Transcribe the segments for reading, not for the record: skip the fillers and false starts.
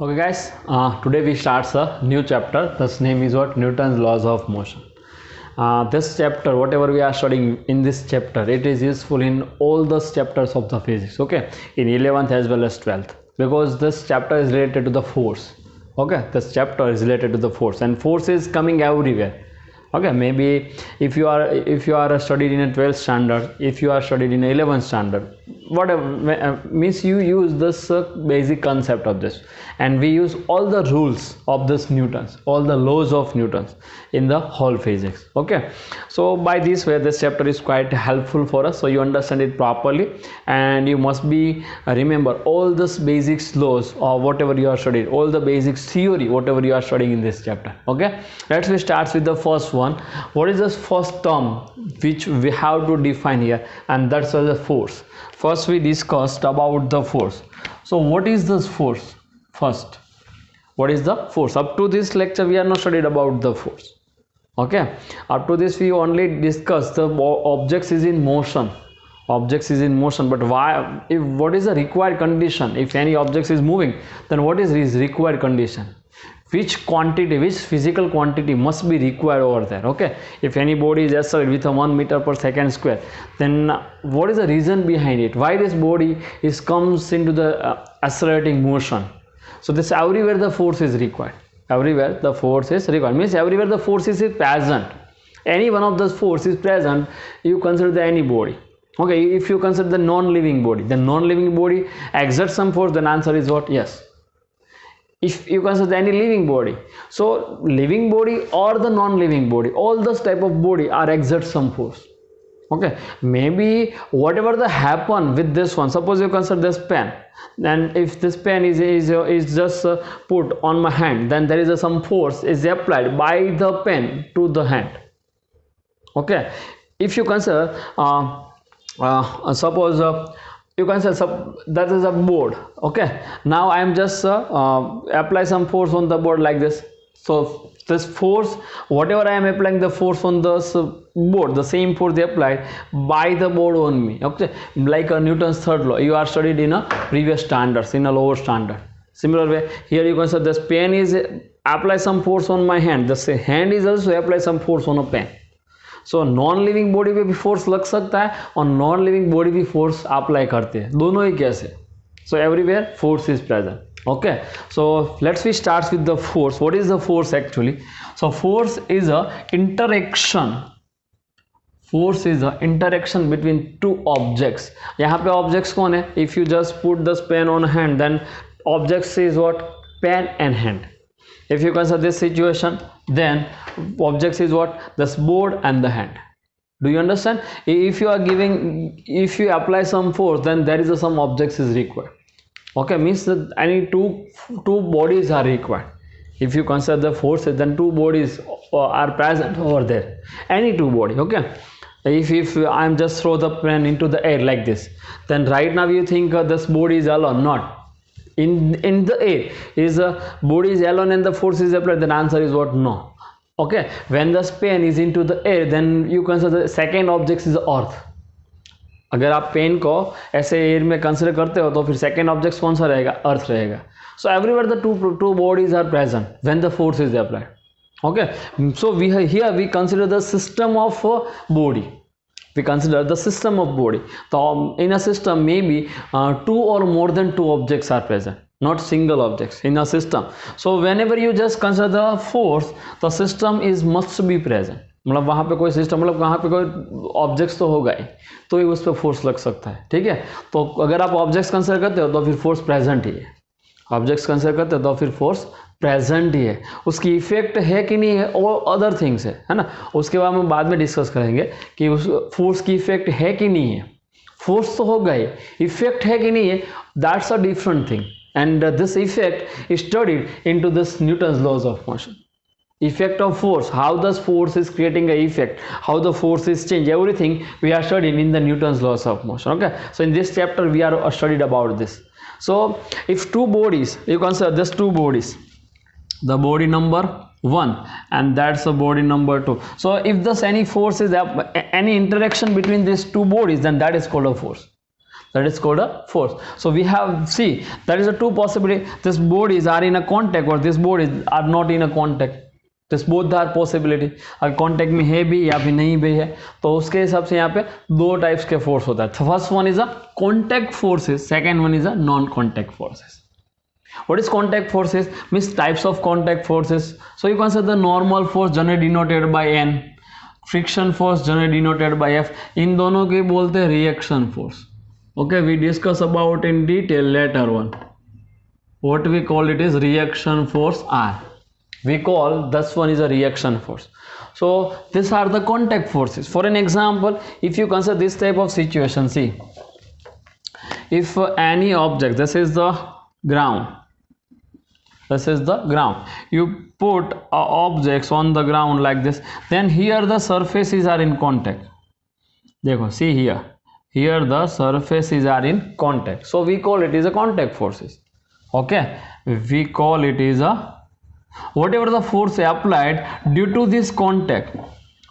Okay, guys. Today we start a new chapter. This name is what? Newton's laws of motion. This chapter, whatever we are studying in this chapter, it is useful in all the chapters of the physics. Okay, in 11th as well as 12th, because this chapter is related to the force. Okay, this chapter is related to the force, and force is coming everywhere. Okay, maybe if you are studied in a 12th standard, if you are studied in 11th standard, whatever means, you use this basic concept of this, and we use all the rules of this Newton's, all the laws of Newton's in the whole physics. Okay, so by this way this chapter is quite helpful for us, so you understand it properly, and you must be remember all this basics laws or whatever you are studying, all the basics theory whatever you are studying in this chapter. Okay, let's start with the first one. What is the first term which we have to define here? And that's the force. First we discussed about the force. So what is this force? First, what is the force? Up to this lecture we are not studied about the force. Okay, up to this we only discussed the objects is in motion. Objects is in motion, but why? If what is the required condition? If any objects is moving, then what is required condition? Which quantity, which physical quantity must be required over there? Okay, if any body is accelerated with a 1 meter per second square, then what is the reason behind it? Why this body is comes into the accelerating motion? So this everywhere the force is required. Everywhere the force is required means everywhere the force is present. Any one of those force is present, you consider the any body. Okay, if you consider the non-living body, the non-living body exerts some force, then answer is what? Yes. If you consider any living body, so living body or the non-living body, all those type of body are exert some force. Okay, maybe whatever the happen with this one, suppose you consider this pen, then if this pen is just put on my hand, then there is some force is applied by the pen to the hand. Okay, if you consider suppose you can say that is a board. Okay, now I am just apply some force on the board like this. So this force, whatever I am applying the force on this board, the same force they applied by the board on me. Okay, like a Newton's third law you are studied in a previous standards, in a lower standard. Similar way here you can say this pen is apply some force on my hand, the hand is also apply some force on a pen. So non living body पे भी force लग सकता है और non living body भी force apply करते हैं, दोनों ही कैसे. So everywhere force is present. Okay, so let's we start with the force. What is the force actually? So force is a interaction. Force is a interaction between two objects. यहाँ पे objects कौन है? If you just put this pen on hand, then objects is what? Pen and hand. If you consider this situation, then objects is what? This board and the hand. Do you understand? If you apply some force, then there is some objects is required. Okay, means that any two bodies are required. If you consider the forces, then two bodies are present over there. Any two body. Okay. If I am just throw the pen into the air like this, then right now you think this body is alone. Not. In the air is a body is alone and the force is applied, then answer is what? No. Okay, when the pen is into the air, then you consider the second object is earth. अगर आप pen को ऐसे air में consider करते हो तो फिर second object कौन सा रहेगा? अर्थ रहेगा. So everywhere the two bodies are present when the force is applied. Okay, so we consider the system of body. We consider the system of body. So in a system maybe two or more than two objects are present, not single objects in a system. So whenever you just consider the force, the system is must be present. मतलब वहाँ पे कोई system, मतलब वहाँ पे कोई objects तो होगा ही, तो ही उस पर फोर्स लग सकता है. ठीक है, तो अगर आप ऑब्जेक्ट्स कंसिडर करते हो तो फिर फोर्स प्रेजेंट ही है. ऑब्जेक्ट्स कंसिडर करते हो तो फिर फोर्स प्रेजेंट ही है. उसकी इफेक्ट है कि नहीं है और अदर थिंग्स है ना, उसके बाद हम बाद में डिस्कस करेंगे कि उस फोर्स की इफेक्ट है कि नहीं है. फोर्स तो होगा ही, इफेक्ट है कि नहीं है, that's a different thing. And this effect is studied into this Newton's laws of motion. Effect of force, how does force is creating a effect, how the force is change, everything we are studying in the Newton's laws of motion. Okay, so in this chapter we are studied about this. So if two bodies, you consider just two bodies, the body number 1 and that's the body number 2. So if there's any force is any interaction between these two bodies, then that is called a force. that is called a force. So we have, see, that is a two possibility. This bodies are in a contact or this bodies are not in a contact. This both are possibility. अगर contact में है भी या भी नहीं भी है तो उसके हिसाब से यहाँ पे दो टाइप्स के फोर्स होता है. First one is a contact forces, second one is a non contact forces. What is contact forces? Means types of contact forces. So you consider the normal force generally denoted by N, friction force generally denoted by F. इन दोनों के बोलते हैं reaction force. Okay, we discuss about in detail later on. What we call it is reaction force R. We call this one is a reaction force. So these are the contact forces. For an example, if you consider this type of situation, see, if any object, this is the ground, this is the ground, you put objects on the ground like this, then here the surfaces are in contact. देखो, see here the surfaces are in contact, so we call it is a contact forces. Okay, we call it is a, whatever the force applied due to this contact,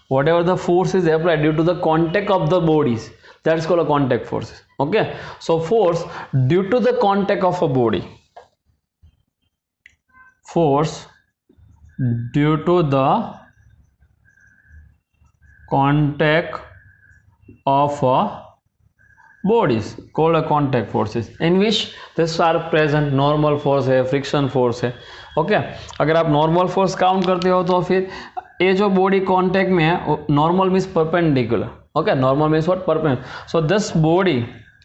whatever the force is applied due to the contact of the bodies, that's called a contact forces. Okay, so force due to the contact of a body, force due to the contact of a bodies called a contact forces, in which this are present. Normal force है, friction force है. Okay, अगर आप normal force count करते हो तो फिर ये जो बॉडी कांटेक्ट में है, normal means perpendicular. Okay, normal means what, perpendicular. So this body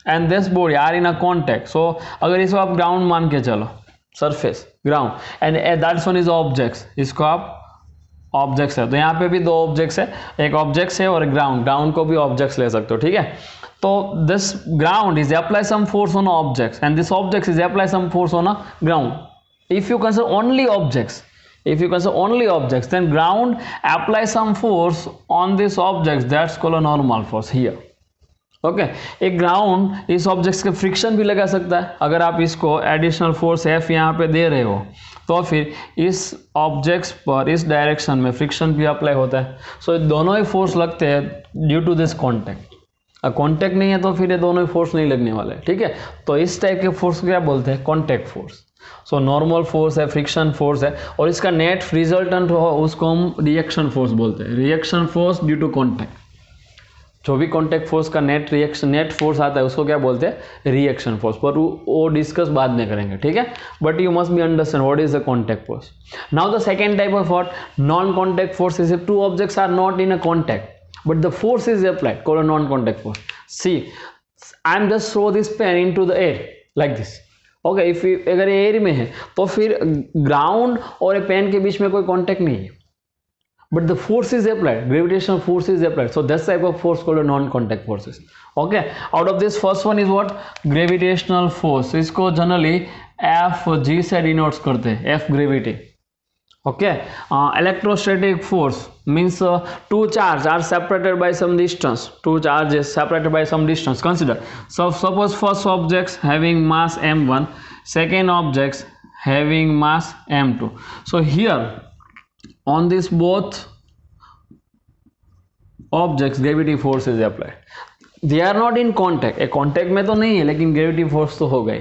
and this body are in a contact. So अगर इसको आप ग्राउंड मान के चलो, surface ground, and that's one is objects, इसको आप ऑब्जेक्ट्स है, तो यहाँ पे भी दो ऑब्जेक्ट्स है, एक ऑब्जेक्ट्स है और ग्राउंड को भी ऑब्जेक्ट्स ले सकते हो. ठीक है, तो this ground is apply some force on objects and this objects is apply some force on a ground. If you consider only objects, then ground apply some force on this objects, that's called a normal force here. Okay, एक ground इस objects के friction भी लगा सकता है. अगर आप इसको एडिशनल फोर्स F यहाँ पे दे रहे हो तो फिर इस ऑब्जेक्ट्स पर इस डायरेक्शन में फ्रिक्शन भी अप्लाई होता है. सो दोनों ही फोर्स लगते हैं due to this contact. Contact नहीं है तो फिर ये दोनों ही फोर्स नहीं लगने वाले. ठीक है, तो इस टाइप के फोर्स को क्या बोलते हैं, contact force. So normal force है, फ्रिक्शन फोर्स है, और इसका नेट रिजल्टेंट हो उसको हम रिएक्शन फोर्स बोलते हैं. Reaction force due to contact, जो भी कॉन्टैक्ट फोर्स का नेट फोर्स आता है उसको क्या बोलते हैं, रिएक्शन फोर्स. पर वो डिस्कस बाद में करेंगे. ठीक है, but you must be understand what is the contact force. Now the second type of what, non contact force is if two objects are not in a contact but the force is applied, called a non-contact force. See, I am just throw this pen into the air like this. Okay, if अगर air में है तो फिर ground और pen के बीच में कोई contact नहीं है, but the force is applied, gravitational force is applied. So this type of force called a non-contact forces. Okay, out of this first one is what, gravitational force. इसको generally Fg से denotes करते हैं, F gravity. Okay, electrostatic force means two charges are separated by some distance. Two charges separated by some distance. Consider, so suppose first objects having mass m1, second objects having mass m2. So here on this both objects gravity force is applied. They are not in contact. A contact में तो नहीं है लेकिन gravity force तो हो गई.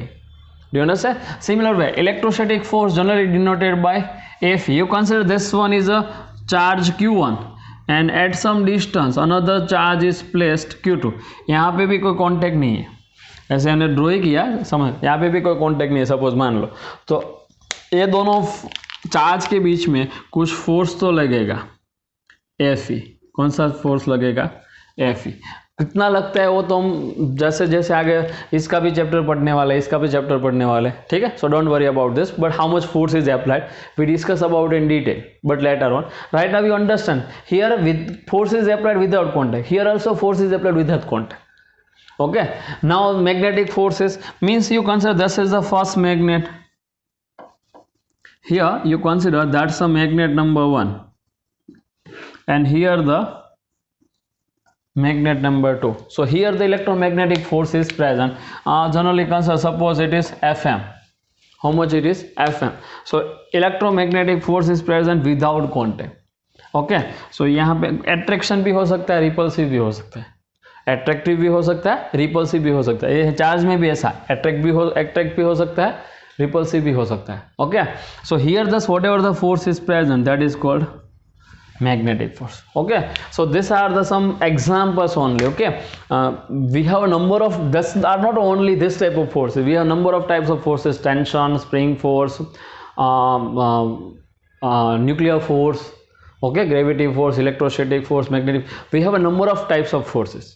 Do you understand? Similar way, electrostatic force generally denoted by F. You consider this one is a charge Q1 and at some distance another charge is placed Q2. यहाँ पे भी कोई कांटेक्ट नहीं है, ऐसे हमने ड्रॉ किया, समझ, यहाँ पे भी कोई कांटेक्ट नहीं है. सपोज मान लो तो ये दोनों चार्ज के बीच में कुछ फोर्स तो लगेगा, Fe. कौन सा फोर्स लगेगा, Fe. कितना लगता है वो तो हम जैसे जैसे आगे इसका भी चैप्टर पढ़ने वाले, इसका भी चैप्टर पढ़ने वाले. ठीक है, so don't worry about this, but how much force is applied we discuss about in detail, but later on. Right now you understand, here with force is applied without contact, here also force is applied without contact. Okay, now magnetic forces means you consider this is the first magnet. Here you consider that's a magnet number 1 and here the magnet number 2. So here the electromagnetic force is present. Generally consider, suppose it is Fm. How much it is, Fm. So electromagnetic force is present without contact. Okay, so यहाँ पे attraction भी हो सकता है, repulsive भी हो सकता है. अट्रैक्टिव भी हो सकता है, रिपल्सिव भी हो सकता है। ये चार्ज में भी ऐसा अट्रैक्ट भी हो सकता है, रिपल्सिव भी हो सकता है। ओके, सो हियर दस what ever the force is present that is called magnetic force. Okay, so these are the some examples only. Okay, we have a number of, this are not only this type of forces, we have number of types of forces: tension, spring force, nuclear force, okay, gravity force, electrostatic force, magnetic. We have a number of types of forces,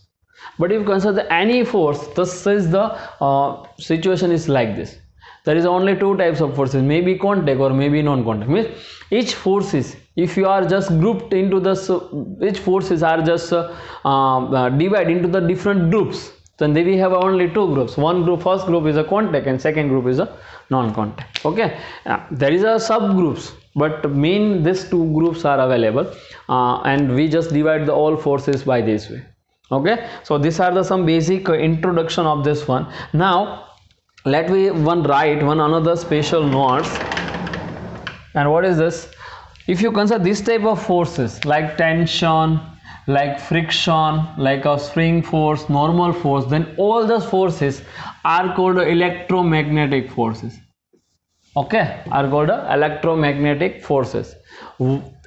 but if you consider any force, this is the situation is like this. There is only two types of forces, maybe contact or maybe non-contact. Means each forces, if you are just grouped into this, each forces are just divided into the different groups, then we have only two groups. One group, first group is a contact and second group is a non-contact. Okay, there is a subgroups, but main these two groups are available, and we just divide the all forces by this way. Okay, so these are the some basic introduction of this one. Now let me write one another special notes. And what is this? If you consider this type of forces like tension, like friction, like a spring force, normal force, then all those forces are called electromagnetic forces. Okay, are called electromagnetic forces.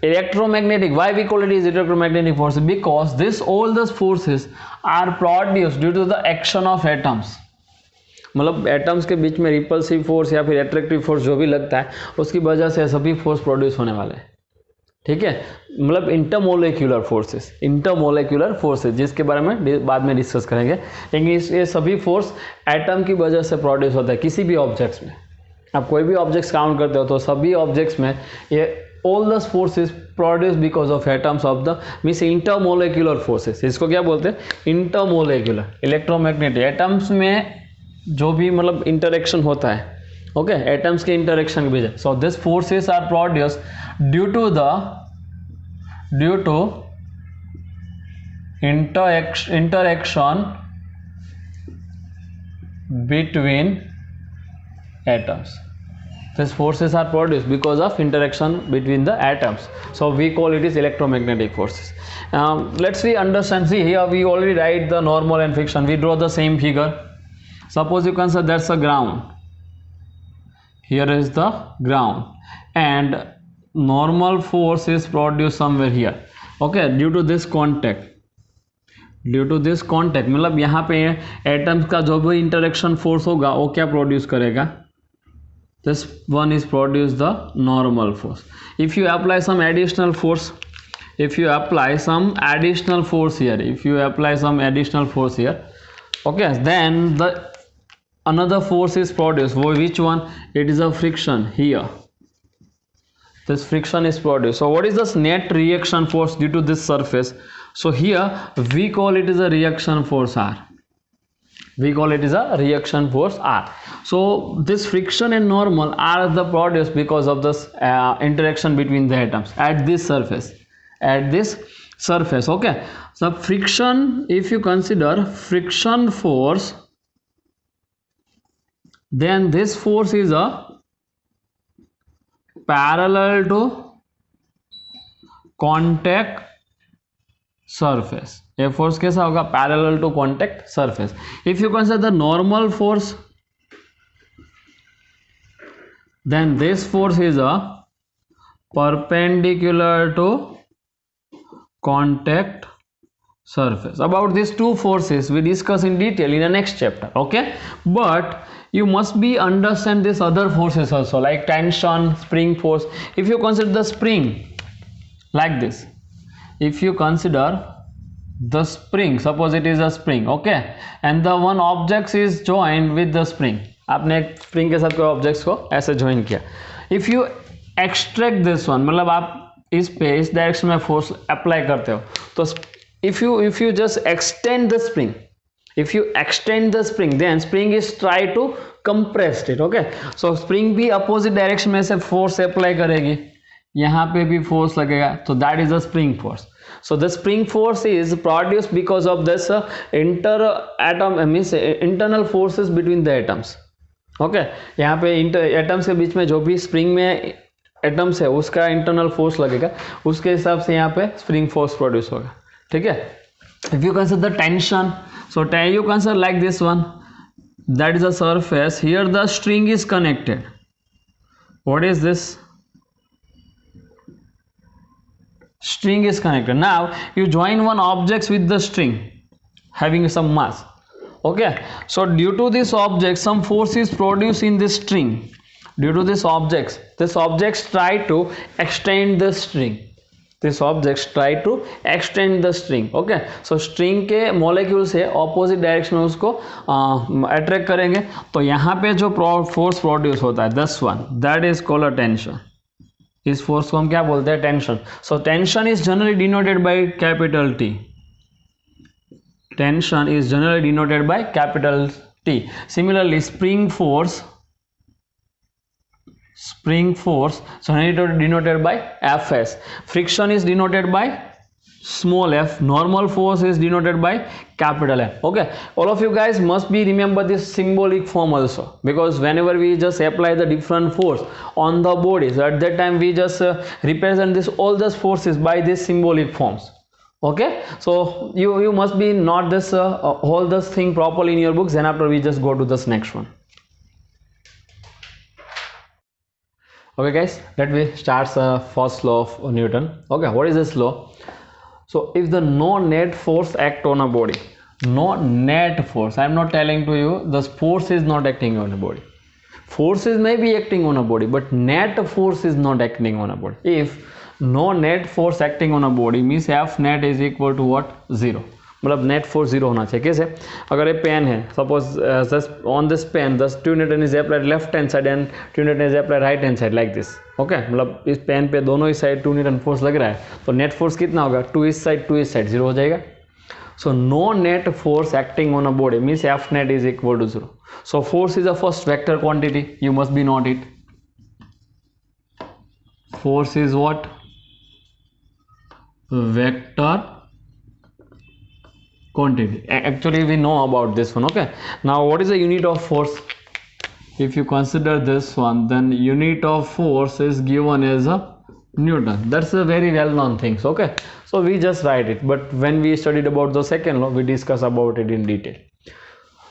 Electromagnetic, why we call it is electromagnetic forces? Because this all those forces are produced due to the action of atoms. मतलब atoms के बीच में repulsive force या फिर attractive force जो भी लगता है, उसकी वजह से सभी फोर्स प्रोड्यूस होने वाले हैं। ठीक है, मतलब इंटरमोलेक्यूलर फोर्सेस जिसके बारे में बाद में डिस्कस करेंगे। लेकिन ये सभी फोर्स एटम की वजह से प्रोड्यूस होता है किसी भी ऑब्जेक्ट्स में। आप कोई भी ऑब्जेक्ट्स काउंट करते हो तो सभी ऑब्जेक्ट्स में ये all those forces produced because of atoms of the means intermolecular forces। इसको क्या बोलते हैं? इंटरमोलेक्यूलर इलेक्ट्रोमैग्नेटिक। एटम्स में जो भी मतलब इंटरेक्शन होता है, ओके, एटम्स के इंटरेक्शन भी है। So this forces are produced due to interaction between atoms. These forces are produced because of interaction between the atoms. So we call it is electromagnetic forces. Let's we understand. See here we already write the normal and friction. We draw the same figure. Suppose you consider that's a ground. Here is the ground, and normal force is produced somewhere here. Okay, due to this contact. मतलब यहाँ पे atoms का जो भी interaction force होगा वो क्या produce करेगा? This one is produce the normal force. If you apply some additional force, here, okay, then the another force is produced. Which one? It is a friction here. This friction is produced. So what is this net reaction force due to this surface? So here we call it as a reaction force R. So this friction and normal are the produced because of this interaction between the atoms at this surface. Okay, so friction, if you consider friction force, then this force is a parallel to contact surface. A force कैसा होगा? Parallel to contact surface. If you consider the normal force, then this force is a perpendicular to contact surface. About these two forces we discuss in detail in the next chapter. Okay, but you must be understand this other forces also, like tension, spring force. If you consider the spring like this, if you consider the spring, suppose it is a spring, okay, and the one object is joined with the spring. आपने एक spring के साथ कोई objects को ऐसे join किया. If you extract this one, मतलब आप इस डायरेक्शन में फोर्स अप्लाई करते हो, तो if you just extend the spring, if you extend the spring, then spring is try to compress it. Okay, so spring भी opposite direction में से force apply करेगी, यहाँ पे भी force लगेगा, तो that is the spring force. So the spring force is produced because of this internal forces between the atoms. Okay, यहाँ पे atoms के बीच में जो भी spring में atoms है उसका internal force लगेगा, उसके हिसाब से यहाँ पे spring force produce होगा. ठीक है, If you consider the tension, so you consider like this one, that is a surface. Here the string is connected. What is this? String is connected. Now you join one object with the string having some mass. Okay, so due to this object some force is produced in this string. Due to this objects try to extend the string. This objects try to extend the string. Okay, so string के molecule से opposite direction में उसको attract करेंगे, तो यहाँ पे जो force produce होता है, this one, that is called a tension. इस force को हम क्या बोलते हैं? Tension. So tension is generally denoted by capital T. Tension is generally denoted by capital T. Similarly, spring force denoted by Fs. Friction is denoted by small f. Normal force is denoted by capital F. Okay, all of you guys must be remember this symbolic form also, because whenever we just apply the different force on the bodies, at that time we just represent this all those forces by these symbolic forms. Okay, so you must be not this all this thing properly in your books. Then after we just go to this next one. Okay guys, let me start the first law of Newton. Okay, what is this law? So if the no net force act on a body, no net force, I am not telling to you the force is not acting on a body. Forces may be acting on a body, but net force is not acting on a body. If no net force acting on a body means F net is equal to what? 0. मतलब net force zero होना चाहिए. कैसे? अगर ये pen है, suppose on this pen दस 2 Newton is applied left hand side and 2 Newton is applied right hand side like this. Okay, मतलब इस पेन पे दोनों ही साइड 2 न्यूटन फोर्स लग रहा है, तो नेट फोर्स कितना होगा? 2 इस साइड 0 हो जाएगा. So no net force acting on a body means F net is equal to 0. So force is a first vector quantity, you must be note it. Force is what? Vector quantity. Actually we know about this one. Okay, now what is the unit of force? If you consider this one, then unit of force is given as a Newton. That's a very well known thing. Okay, so we just write it, but when we studied about the second law, we discuss about it in detail.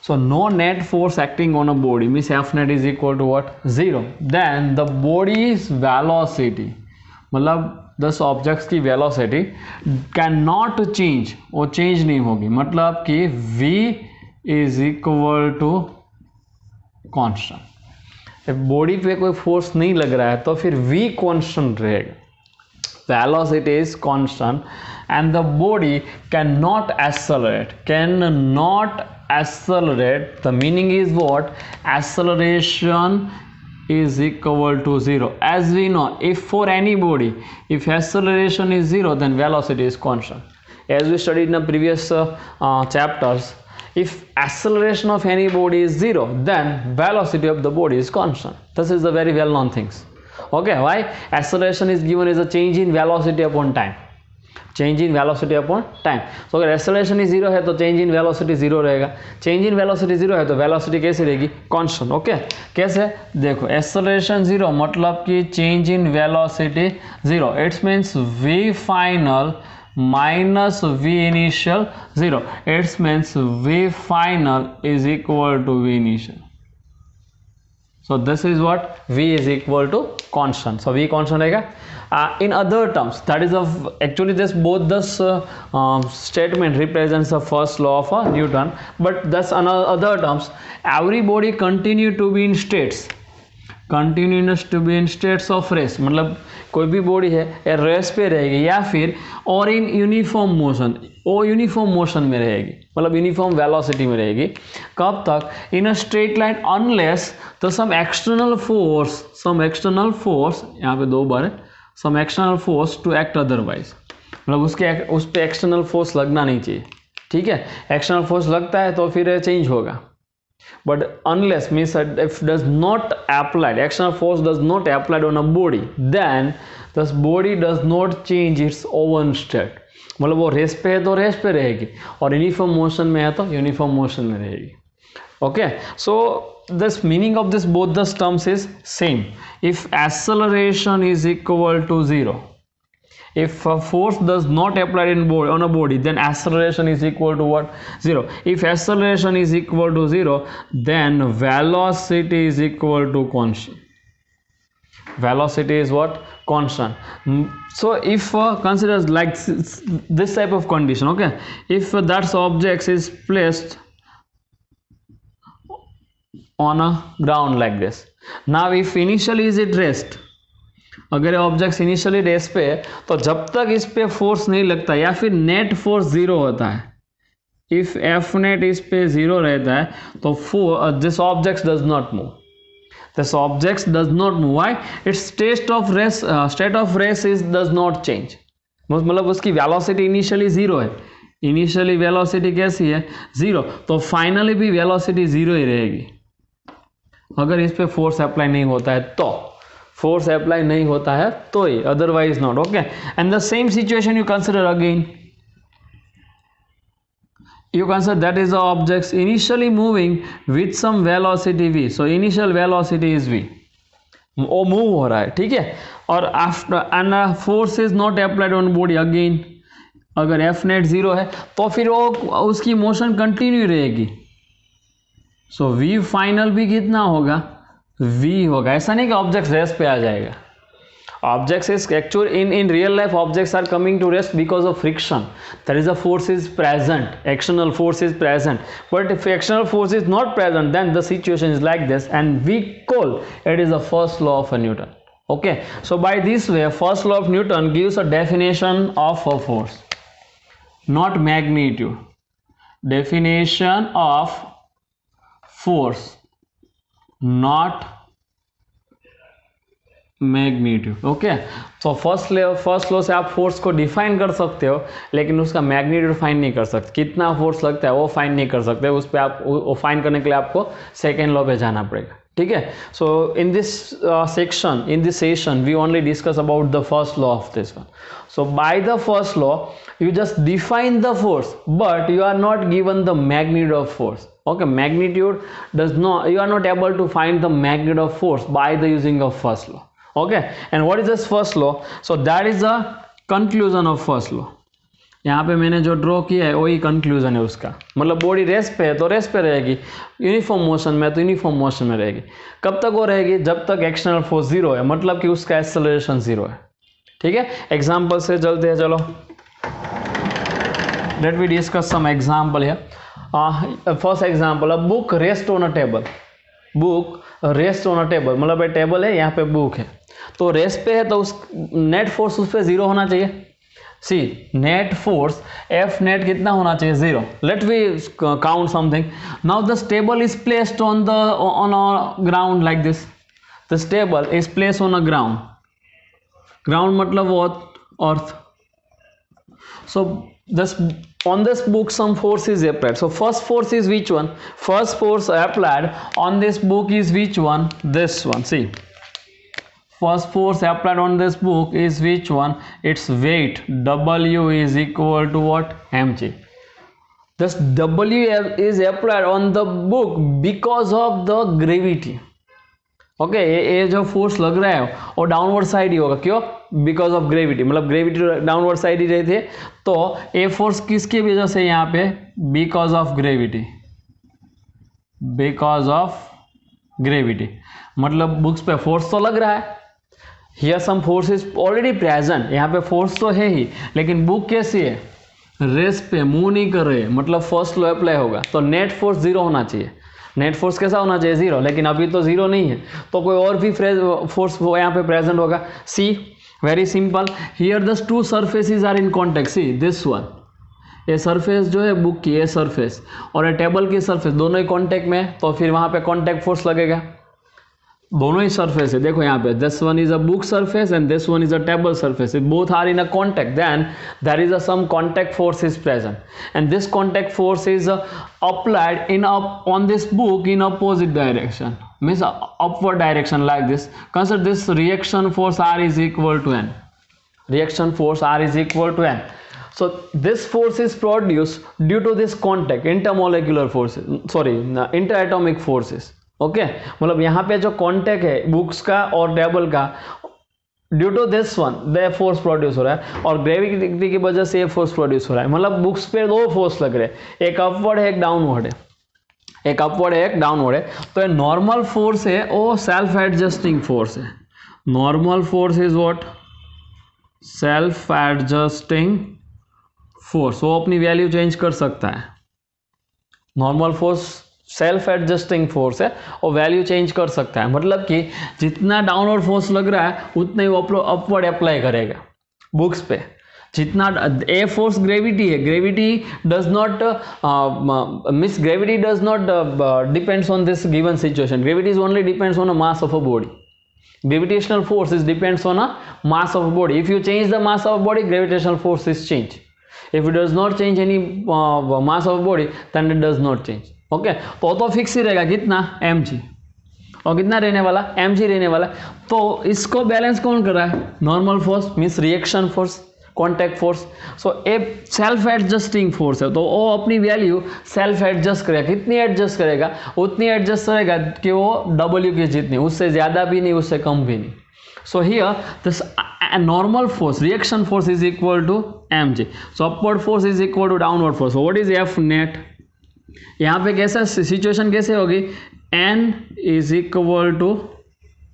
So no net force acting on a body means F net is equal to what? 0. Then the body's velocity, मतलब 10 objects की velocity cannot change, वो change नहीं होगी. मतलब कि v is equal to constant. Body पे कोई force नहीं लग रहा है तो फिर v कॉन्स्टेंट रहेगा. Velocity is constant and the body can not accelerate. The meaning is what? Acceleration is equal to 0. As we know, if for any body, if acceleration is 0, then velocity is constant. As we studied in the previous chapters, if acceleration of any body is 0, then velocity of the body is constant. This is the very well known things. Okay, why? Acceleration is given as a change in velocity upon time. Change in velocity upon time. तो अगर acceleration ही 0 है तो change in velocity 0 रहेगा. Change in velocity 0 है तो velocity कैसे रहेगी? Constant. Okay, कैसे? देखो, एक्सेलरेशन 0 मतलब कि change in velocity 0. It's means v final minus v initial 0. It's means v final is equal to v initial. So this is what? V is equal to constant. So V constant रहेगा. In other terms, that is actually this both this statement represents the first law of Newton. But thus in other terms, every body continue to be in states. Continuous to be in states of rest. मतलब कोई भी body है या rest पे रहेगी या फिर और इन यूनिफॉर्म मोशन, वो यूनिफॉर्म मोशन में रहेगी, मतलब यूनिफॉर्म वेलोसिटी में रहेगी. कब तक? In a straight line unless तो सम एक्सटर्नल फोर्स यहाँ पे 2 बार है, some external force to act otherwise. मतलब उस पर एक्सटर्नल फोर्स लगना नहीं चाहिए. ठीक है, एक्सटर्नल फोर्स लगता है तो फिर चेंज होगा. But unless means if does not applied, external force does not applied on a body, then this body does not change its own state. मतलब वो रेस्ट पे है तो रेस्ट पे रहेगी और यूनिफॉर्म मोशन में है तो यूनिफॉर्म मोशन में रहेगी. Okay, so this meaning of this both the terms is same. If acceleration is equal to 0 if a force does not apply on a body, then acceleration is equal to what? 0. If acceleration is equal to 0, then velocity is equal to constant. Velocity is what? Constant. So if consider like this type of condition, okay, if that object is placed on a ground like this, now if initially is it rest, अगर object initially rest पे है तो जब तक इस पे force नहीं लगता या फिर नेट फोर्स जीरो होता है, इफ एफ नेट इस पे जीरो रहता है तो this object does not move. This object does not move. Why? It's state of rest is does not change. मतलब उसकी वेलोसिटी इनिशियली जीरो है. इनिशियली वेलोसिटी कैसी है? जीरो. तो फाइनली भी वेलोसिटी जीरो ही रहेगी अगर इस पे फोर्स अप्लाई नहीं होता है तो. फोर्स अप्लाई नहीं होता है तो ही, otherwise not. Okay, and the same situation you consider again. You consider that is the objects initially moving with some velocity v. So initial velocity is v. वो मूव हो रहा है, ठीक है. और after and force is not applied on body again. अगर F net zero है तो फिर वो उसकी मोशन कंटिन्यू रहेगी. सो वी फाइनल भी कितना होगा? v होगा. ऐसा नहीं कि ऑब्जेक्ट रेस्ट पे आ जाएगा. Objects is actually in real life objects are coming to rest because of friction. That is, the force is present, external force is present. But if external force is not present, then the situation is like this, and we call it is the first law of Newton. Okay, so by this way, first law of Newton gives a definition of a force, not magnitude. Definition of force, not magnitude. Okay, तो first law से आप force को define कर सकते हो लेकिन उसका magnitude find नहीं कर सकते. कितना फोर्स लगता है वो फाइंड नहीं कर सकते. उस पर आप वो फाइंड करने के लिए आपको सेकेंड लॉ पे जाना पड़ेगा. ठीक है. So in this session we only discuss about the first law of this one. So by the first law you just define the force but you are not given the magnitude of force. Okay, magnitude does not, you are not able to find the magnitude of force by the using of first law. Okay, and what is this first law? So that is the conclusion of first law. यहाँ पे मैंने जो draw किया है वही conclusion है उसका. मतलब बॉडी रेस्ट पे है तो रेस्ट पे रहेगी, यूनिफॉर्म मोशन में तो यूनिफॉर्म मोशन में रहेगी. कब तक वो रहेगी? जब तक एक्सटर्नल फोर्स जीरो है, मतलब कि उसका एक्सेलरेशन जीरो है. ठीक है. एग्जाम्पल से चलते हैं. चलो, let we discuss some example है. First example, a book rest on a table. Book rest on a table, मतलब ये टेबल है, यहाँ पे बुक है तो रेस्ट पे है तो उस नेट फोर्स उस पर जीरो होना चाहिए. See net force F net कितना होना चाहिए? Zero. Let we count something. Now this table is placed on a ground like this. This table is placed on a ground. Ground मतलब what? Earth. So this on this book some force is applied. So first force is which one? First force applied on this book is which one? This one. See, first force applied on this book is which one? Its weight W is equal to what? mg. This W is applied on the book because of the gravity. Okay, ये जो force लग रहा है वो downward side ही होगा. क्यों? Because of gravity. मतलब gravity downward side ही रही थे तो ये फोर्स किसकी वजह से यहाँ पे? Because of gravity. Because of gravity मतलब बुक्स पे फोर्स तो लग रहा है. Here some force is already present. यहाँ पे फोर्स तो है ही लेकिन बुक कैसी है? रेस्ट पे मूव नहीं कर रही है, मतलब फर्स्ट लॉ अप्लाई होगा तो नेट फोर्स जीरो होना चाहिए. नेट फोर्स कैसा होना चाहिए? जीरो. लेकिन अभी तो जीरो नहीं है तो कोई और भी फोर्स वो यहाँ पे प्रेजेंट होगा. See, very simple. Here the two surfaces are in contact. See this one, ये सरफेस जो है बुक की, ये सरफेस और ये टेबल की सरफेस दोनों ही कॉन्टेक्ट में है तो फिर वहाँ पे कॉन्टेक्ट फोर्स लगेगा. दोनों ही सरफेस है. देखो यहाँ पे this one is a book surface and this one is a table surface. Both are in a contact, then there is a some contact force is present and this contact force is applied in on this book in opposite direction, means upward direction like this. Consider this reaction force R is equal to N. Reaction force R is equal to N. So this force is produced due to this contact, intermolecular forces, sorry, interatomic forces. Okay, मतलब यहाँ पे जो contact है books का और table का due to this one the force produce हो रहा है, और ग्रेविटी की वजह से ये फोर्स प्रोड्यूस हो रहा है। मतलब बुक्स पे दो फोर्स लग रहे हैं, एक अपवर्ड है एक डाउनवर्ड है, एक अपवर्ड है एक डाउनवर्ड है। तो ये नॉर्मल फोर्स है वो सेल्फ एडजस्टिंग फोर्स है। Normal force is what? Self adjusting force. वो अपनी वैल्यू चेंज कर सकता है। Normal force self adjusting force है और वैल्यू चेंज कर सकता है। मतलब कि जितना डाउनवर्ड फोर्स लग रहा है उतना ही वो अपवर्ड अप्लाई करेगा बुक्स पे। जितना ए फोर्स ग्रेविटी है, gravity does not miss gravity does not depends on this given situation. Gravity is only depends on a mass of a body. Gravitational force is depends on a mass of a body. If you change the mass of a body, gravitational force is change. If it does not change any mass of a body, then it does not change. Okay, तो fix ही रहेगा कितना? mg. और कितना रहने वाला? mg रहने वाला. तो इसको बैलेंस कौन कर रहा है? Normal force means reaction force, contact force. सो ए सेल्फ एडजस्टिंग फोर्स है, तो वो अपनी वैल्यू सेल्फ एडजस्ट करेगा. कितनी एडजस्ट करेगा? उतनी एडजस्ट करेगा कि वो W की जितनी, उससे ज़्यादा भी नहीं उससे कम भी नहीं. So here this normal force reaction force is equal to mg. So upward force is equal to downward force. What is F net? यहाँ पे कैसा सिचुएशन कैसे होगी? N is equal to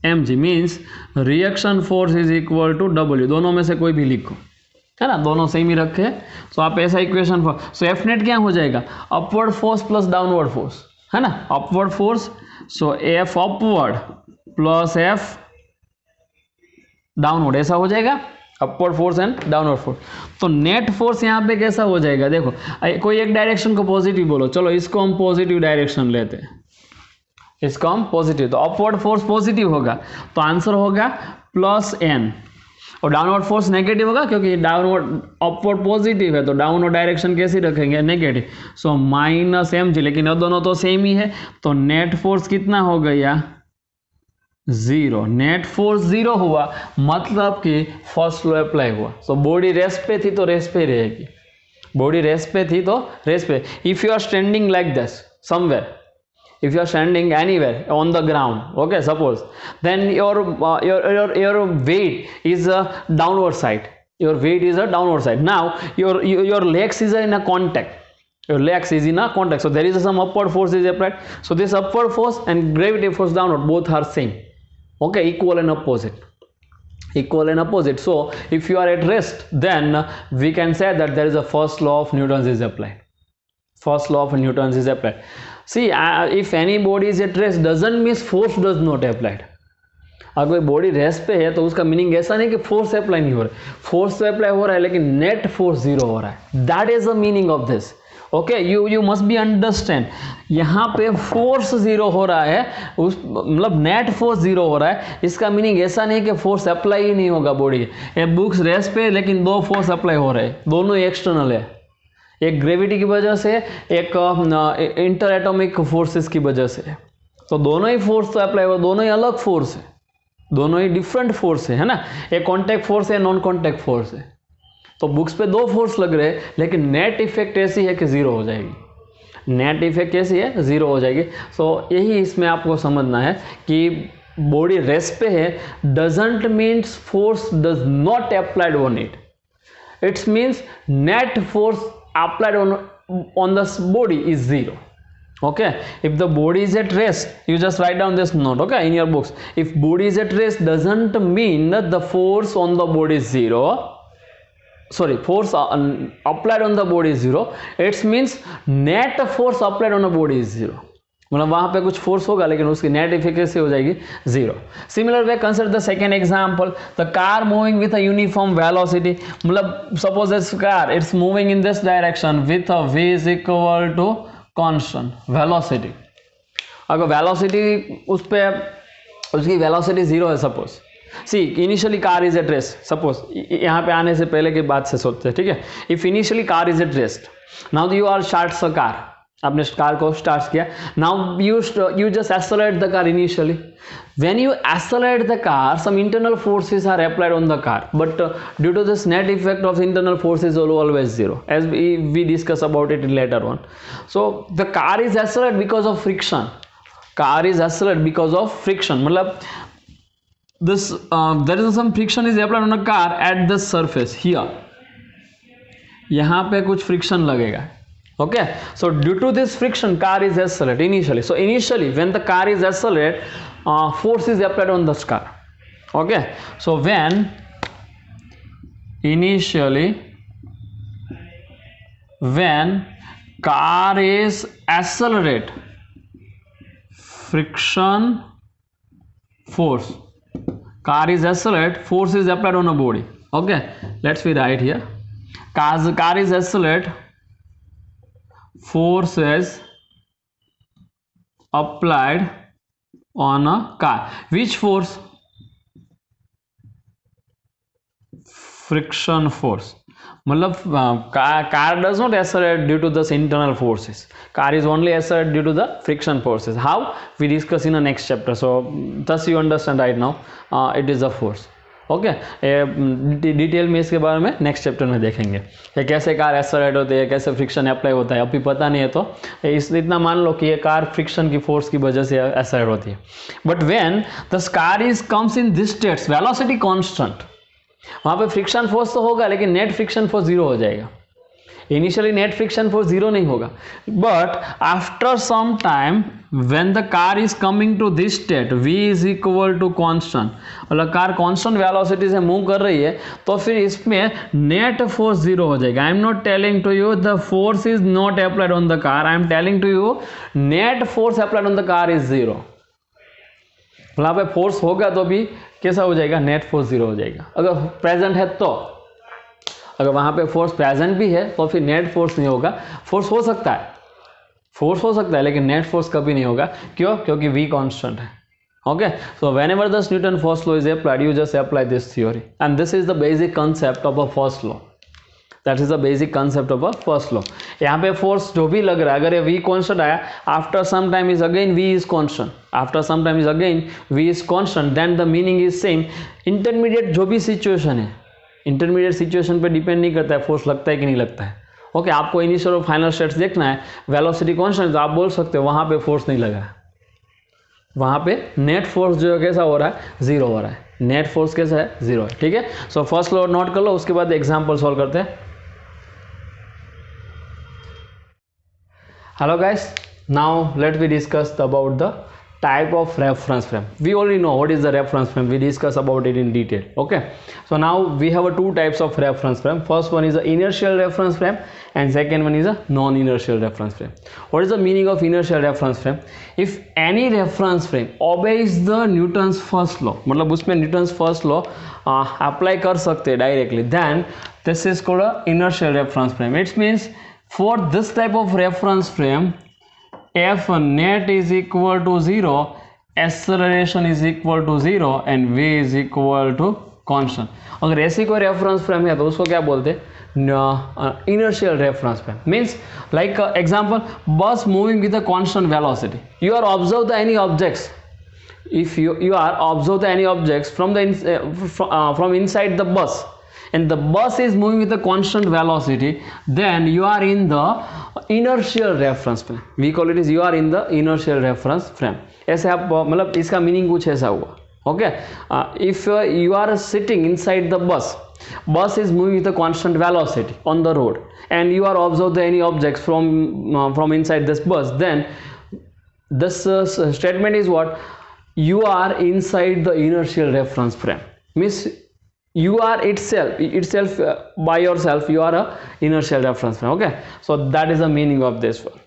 mg means reaction force is equal to W. दोनों में से कोई भी लिखो, है ना, दोनों सेम ही रखे. सो आप ऐसा equation for, so F net क्या हो जाएगा? Upward force plus downward force, है ना, upward force. So F upward plus F downward, ऐसा हो जाएगा upward force and downward force. तो नेट फोर्स यहाँ पे कैसा हो जाएगा? देखो कोई एक डायरेक्शन को पॉजिटिव बोलो, चलो इसको हम पॉजिटिव डायरेक्शन लेते हैं, इसको हम पॉजिटिव. तो अपवर्ड फोर्स पॉजिटिव होगा तो आंसर होगा प्लस एन, और डाउनवर्ड फोर्स नेगेटिव होगा क्योंकि डाउनवर्ड अपवर्ड पॉजिटिव है तो डाउनवर्ड डायरेक्शन कैसी रखेंगे? नेगेटिव. So minus mg. लेकिन अब दोनों तो सेम ही है, तो नेट फोर्स कितना हो गया? 0. नेट फोर्स 0 हुआ मतलब कि फर्स्ट लॉ अप्लाई हुआ. सो बॉडी रेस्ट पे थी तो रेस्ट पे रहेगी, बॉडी रेस्ट पे थी तो रेस्ट पे. If you are standing like this somewhere, if you are standing anywhere on the ground, okay, suppose, then your weight is a downward side, your weight is a downward side. Now your legs is in a contact, your legs is in a contact, so there is some upward force is applied. So this upward force and gravity force downward both are same, okay, equal and opposite, equal and opposite. So if you are at rest, then we can say that there is a first law of Newton's is applied. First law of Newton's is applied. See, if any body is at rest doesn't mean force does not applied. अगर कोई body rest पे है तो उसका meaning ऐसा नहीं कि force apply नहीं हो रहा है, फोर्स तो अप्लाई हो रहा है लेकिन नेट फोर्स 0 हो रहा है. That is the meaning of this. Okay, you must be understand. यहाँ पे फोर्स 0 हो रहा है, उस मतलब नेट फोर्स 0 हो रहा है. इसका मीनिंग ऐसा नहीं कि फोर्स अप्लाई ही नहीं होगा बॉडी. ये बुक्स रेस्ट पे लेकिन दो फोर्स अप्लाई हो रहे हैं, दोनों एक्सटर्नल है. एक ग्रेविटी की वजह से, एक इंटर एटॉमिक फोर्सेस की वजह से. तो दोनों ही फोर्स तो अप्लाई हुआ, दोनों ही अलग फोर्स है, दोनों ही डिफरेंट फोर्स है ना. एक कॉन्टैक्ट फोर्स है, नॉन कॉन्टैक्ट फोर्स है. तो बुक्स पे दो फोर्स लग रहे हैं लेकिन नेट इफेक्ट ऐसी है कि 0 हो जाएगी. नेट इफेक्ट कैसी है? 0 हो जाएगी. सो यही इसमें आपको समझना है कि बॉडी रेस्ट पे है doesn't means force does not applied on it. It's means net force applied on the body is 0. Okay, if the body is at rest, you just write down this note, okay, in your books. If body is at rest doesn't mean that the force on the body is 0. Sorry, force applied on the body is 0. It means net force applied on the body is 0. मतलब वहां पे कुछ force होगा लेकिन उसकी net efficacy हो जाएगी 0. Similar way consider the second example, the car moving with a uniform velocity. मतलब suppose this car it's moving in this direction with a v is equal to constant velocity. अगर velocity उस पे उसकी velocity 0 है suppose. See initially car is at rest, suppose यहाँ पे आने से पहले की बात से सोचते हैं, ठीक है. If initially car is at rest, now you are starts a car, आपने कार को स्टार्ट किया. Now you just accelerate the car initially. When you accelerate the car some internal forces are applied on the car, but due to this net effect of internal forces always 0 as we discuss about it later on. So the car is accelerate because of friction. Car is accelerate because of friction. मतलब this there is some friction is applied on a car at the surface here. यहाँ पे कुछ friction लगेगा. Okay, so due to this friction car is accelerate initially. So initially when the car is accelerate, force is applied on this car. Okay, so when initially when car is accelerate, friction force, car is accelerate, force is applied on a body. Okay, let's we write here, car is accelerate, force is applied on a car. Which force? Friction force. मतलब car does not accelerate due to the internal forces. Car is only accelerate due to the friction forces. How? We discuss in the next chapter. So thus you understand right now it is a force. Okay, detail में इसके बारे में next chapter में देखेंगे कि कैसे car accelerate होती है, कैसे फ्रिक्शन अप्लाई होता है. अभी पता नहीं है तो इतना मान लो कि ये कार फ्रिक्शन की फोर्स की वजह से एक्सेलरेट होती है. But when the car is comes in this states, velocity constant, वहाँ पे फ्रिक्शन फोर्स तो होगा लेकिन नेट फ्रिक्शन फोर्स जीरो हो जाएगा. Initially net friction force zero नहीं होगा, but after some time when the car is coming to this state, v is equal to constant, मतलब कार कांस्टेंट वेलोसिटी से move कर रही है तो फिर इसमें नेट फोर्स जीरो हो जाएगा. I am not telling to you the force is not applied on the car, I am telling to you net force applied on the car is zero. वहाँ पे फोर्स होगा तो भी कैसा हो जाएगा, नेट फोर्स जीरो हो जाएगा. अगर प्रेजेंट है तो, अगर वहाँ पे फोर्स प्रेजेंट भी है तो फिर नेट फोर्स नहीं होगा. फोर्स हो सकता है, फोर्स हो सकता है लेकिन नेट फोर्स कभी नहीं होगा. क्यों? क्योंकि v कांस्टेंट है. Okay, so whenever the Newton first law is applied, you just apply this theory and this is the basic concept of a first law. That is the basic concept of a first law. यहाँ पे force जो भी लग रहा है, अगर ये v constant आया, after some time is again v is constant, after some time is again v is constant, then the meaning is same. Intermediate जो भी सिचुएशन है, इंटरमीडिएट सिचुएशन पे डिपेंड नहीं करता है फोर्स लगता है कि नहीं लगता है. ओके, आपको इनिशियल और फाइनल स्टेट्स देखना है, वेलोसिटी कांस्टेंट, तो आप बोल सकते हो वहाँ पे फोर्स नहीं लगा है, वहाँ पे नेट फोर्स जो है कैसा हो रहा है, जीरो हो रहा है. नेट फोर्स कैसा है, जीरो है. ठीक है, सो फर्स्ट लॉ नोट कर लो, उसके बाद एग्जाम्पल सॉल्व करते हैं. Hello guys, now let we discuss about the type of reference frame. We already know what is the reference frame, we discuss about it in detail. Okay, so now we have two types of reference frame. First one is the inertial reference frame and second one is a non-inertial reference frame. What is the meaning of inertial reference frame? If any reference frame obeys the Newton's first law, मतलब उसमें Newton's first law apply कर सकते हैं directly, then this is called a inertial reference frame. It means for this type of reference frame, F net is equal to 0, acceleration is equal to 0 and v is equal to constant. अगर ऐसी कोई reference frame है तो उसको क्या बोलते हैं, inertial reference frame. Means like example, bus moving with a constant velocity, you are observe the any objects, if you are observe the any objects from the from inside the bus and the bus is moving with a constant velocity, then you are in the inertial reference frame. We call it is you are in the inertial reference frame. ऐसे आप मतलब इसका meaning कुछ ऐसा हुआ. Okay, if you are sitting inside the bus is moving with a constant velocity on the road and you are observe the any objects from inside this bus, then this statement is what, you are inside the inertial reference frame. Means you are itself by yourself, you are a inertial reference frame. Okay, so that is the meaning of this one.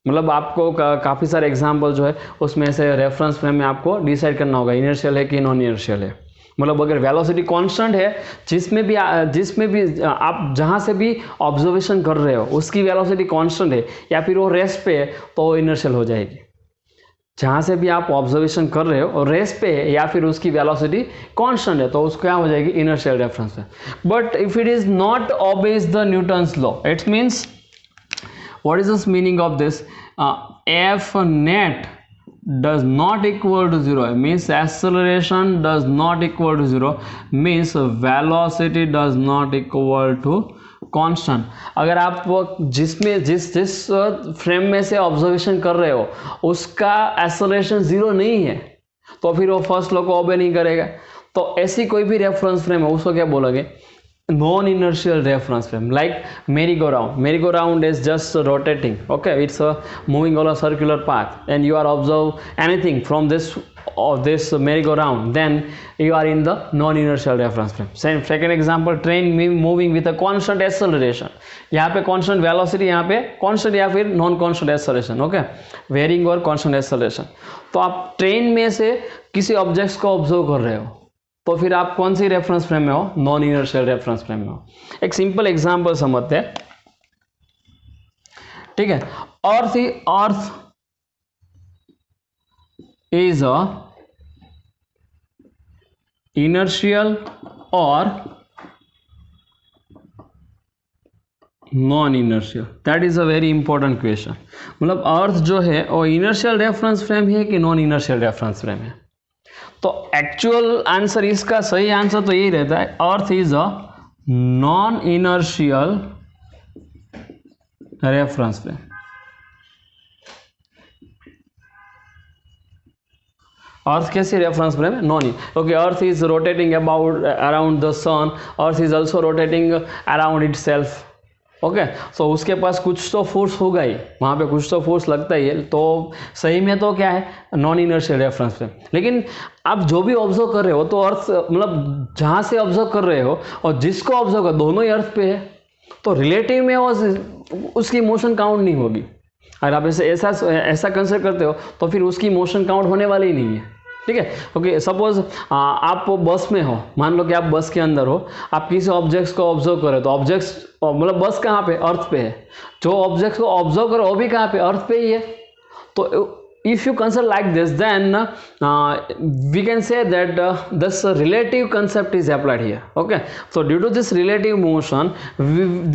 मतलब आपको काफ़ी सारे example जो है उसमें से reference frame में आपको डिसाइड करना होगा इनर्शियल है कि नॉन इनर्शियल है. मतलब अगर वेलोसिटी कांस्टेंट है, जिसमें भी आप जहाँ से भी ऑब्जर्वेशन कर रहे हो उसकी वेलोसिटी कांस्टेंट है या फिर वो रेस्ट पे है तो इनर्शियल हो जाएगी. जहाँ से भी आप ऑब्जर्वेशन कर रहे हो और रेस्ट पे है या फिर उसकी वेलोसिटी कांस्टेंट है तो उसको क्या हो जाएगी, inertial reference frame. But if it is not obeys the Newton's law, it means what is this meaning of this, F net does not equal to 0, means acceleration does not equal to 0, means velocity does not equal to constant. अगर आप जिस frame में से observation कर रहे हो उसका acceleration 0 नहीं है तो फिर वो फर्स्ट लॉ को ओबे नहीं करेगा। तो ऐसी कोई भी रेफरेंस फ्रेम है उसको क्या बोलोगे, non inertial reference frame. Like merry-go round is just rotating, okay, it's moving on a circular path and you are observe anything from this merry-go-round, then you are in the non inertial reference frame. Second example, train moving with a constant acceleration. यहाँ पे constant velocity, यहाँ पे constant या फिर non constant acceleration, okay, varying और constant acceleration. तो आप train में से किसी ऑब्जेक्ट्स को ऑब्जर्व कर रहे हो, तो फिर आप कौन सी रेफरेंस फ्रेम में हो, नॉन इनर्शियल रेफरेंस फ्रेम में हो. एक सिंपल एग्जांपल समझते हैं, ठीक है. अर्थ इज अ इनर्शियल और non inertial. That is a very important question. मतलब अर्थ जो है वो इनर्शियल रेफरेंस फ्रेम है कि नॉन इनर्शियल रेफरेंस फ्रेम है. तो एक्चुअल आंसर, इसका सही आंसर तो यही रहता है, earth is a non inertial reference frame. Earth कैसी रेफरेंस फ्रेम है, non. Okay, earth is rotating around the sun, earth is also rotating around itself. Okay, so उसके पास कुछ तो फोर्स होगा ही, वहाँ पे कुछ तो फोर्स लगता ही है. तो सही में तो क्या है, नॉन इनर्शियल रेफरेंस फ्रेम. लेकिन आप जो भी ऑब्जर्व कर रहे हो, तो अर्थ मतलब जहाँ से ऑब्जर्व कर रहे हो और जिसको ऑब्जर्व कर, दोनों ही अर्थ पे है, तो रिलेटिव में उसकी मोशन काउंट नहीं होगी. अगर आप ऐसा कंसिडर करते हो तो फिर उसकी मोशन काउंट होने वाली ही नहीं है. ठीक है. ओके, सपोज आप बस में हो, मान लो कि आप बस के अंदर हो, आप किसी ऑब्जेक्ट्स को ऑब्जर्व करो, तो ऑब्जेक्ट्स मतलब बस कहाँ पे, अर्थ पे है. जो ऑब्जेक्ट्स को ऑब्जर्व करो वो भी कहाँ पे, अर्थ पे ही है. तो if you consider like this, then we can say that this relative concept is applied here. Okay, so due to this relative motion,